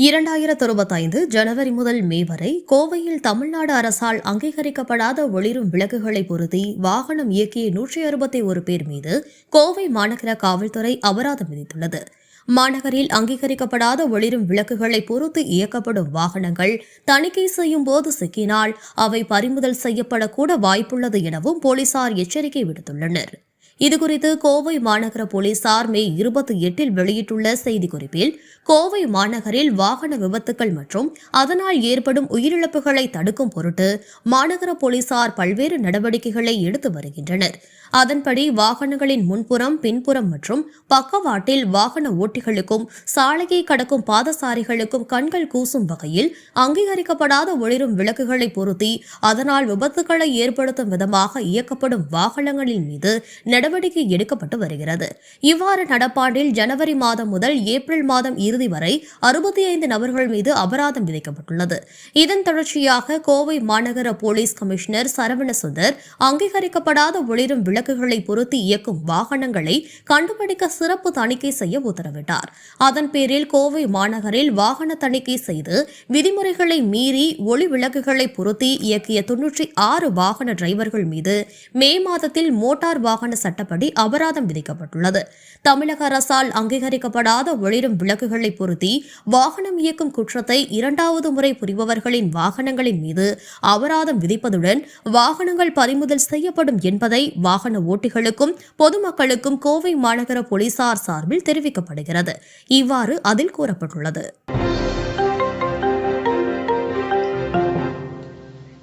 2025 ஜனவரி முதல் மே வரை கோவையில் தமிழ்நாடு அரசால் அங்கீகரிக்கப்படாத ஒளிரும் விளக்குகளை பொருத்தி வாகனம் இயக்கிய 161 பேர் மீது கோவை மாநகர காவல்துறை அபராதம் விதித்துள்ளது. மாநகரில் அங்கீகரிக்கப்படாத ஒளிரும் விளக்குகளை பொறுத்து இயக்கப்படும் வாகனங்கள் தணிக்கை செய்யும் போது சிக்கினால் அவை பறிமுதல் செய்யப்படக்கூட வாய்ப்புள்ளது எனவும் போலீசார் எச்சரிக்கை விடுத்துள்ளனர். இதுகுறித்து கோவை மாநகர போலீசார் மே 28 வெளியிட்டுள்ள செய்திக்குறிப்பில், கோவை மாநகரில் வாகன விபத்துகள் மற்றும் அதனால் ஏற்படும் உயிரிழப்புகளை தடுக்கும் பொருட்டு மாநகர போலீசார் பல்வேறு நடவடிக்கைகளை எடுத்து வருகின்றனர். அதன்படி வாகனங்களின் முன்புறம், பின்புறம் மற்றும் பக்கவாட்டில் வாகன ஓட்டிகளுக்கும் சாலையை கடக்கும் பாதசாரிகளுக்கும் கண்கள் கூசும் வகையில் அங்கீகரிக்கப்படாத ஒளிரும் விளக்குகளை பொருத்தி அதனால் விபத்துக்களை ஏற்படுத்தும் விதமாக இயக்கப்படும் வாகனங்களின் மீது நடவடிக்கை எடுக்கப்பட்டு வருகிறது. இவ்வாறு நடப்பாண்டில் ஜனவரி மாதம் முதல் ஏப்ரல் மாதம் இறுதி வரை 65 நபர்கள் மீது அபராதம் விதிக்கப்பட்டுள்ளது. இதன் தொடர்ச்சியாக கோவை மாநகர போலீஸ் கமிஷனர் சரவணசுந்தர் அங்கீகரிக்கப்படாத ஒளிரும் விளக்குகளை பொருத்தி இயக்கும் வாகனங்களை கண்டுபிடிக்க சிறப்பு தணிக்கை செய்ய உத்தரவிட்டார். அதன் பேரில் கோவை மாநகரில் வாகன தணிக்கை செய்து விதிமுறைகளை மீறி ஒளி விளக்குகளை பொருத்தி இயக்கிய 96 வாகன டிரைவர்கள் மீது மே மாதத்தில் மோட்டார் வாகன சட்டப்படி அபராதம் விதிக்கப்பட்டுள்ளது. தமிழக அரசால் அங்கீகரிக்கப்படாத ஒளிரும் விளக்குகளை பொருத்தி வாகனம் இயக்கும் குற்றத்தை 2வது முறை புரிபவர்களின் வாகனங்களின் மீது அபராதம் விதிப்பதுடன் வாகனங்கள் பறிமுதல் செய்யப்படும் என்பதை வாகன ஓட்டிகளுக்கும் பொதுமக்களுக்கும் கோவை மாநகர போலீசார் சார்பில் தெரிவிக்கப்படுகிறது. இவ்வாறு அதில் கூறப்பட்டுள்ளது.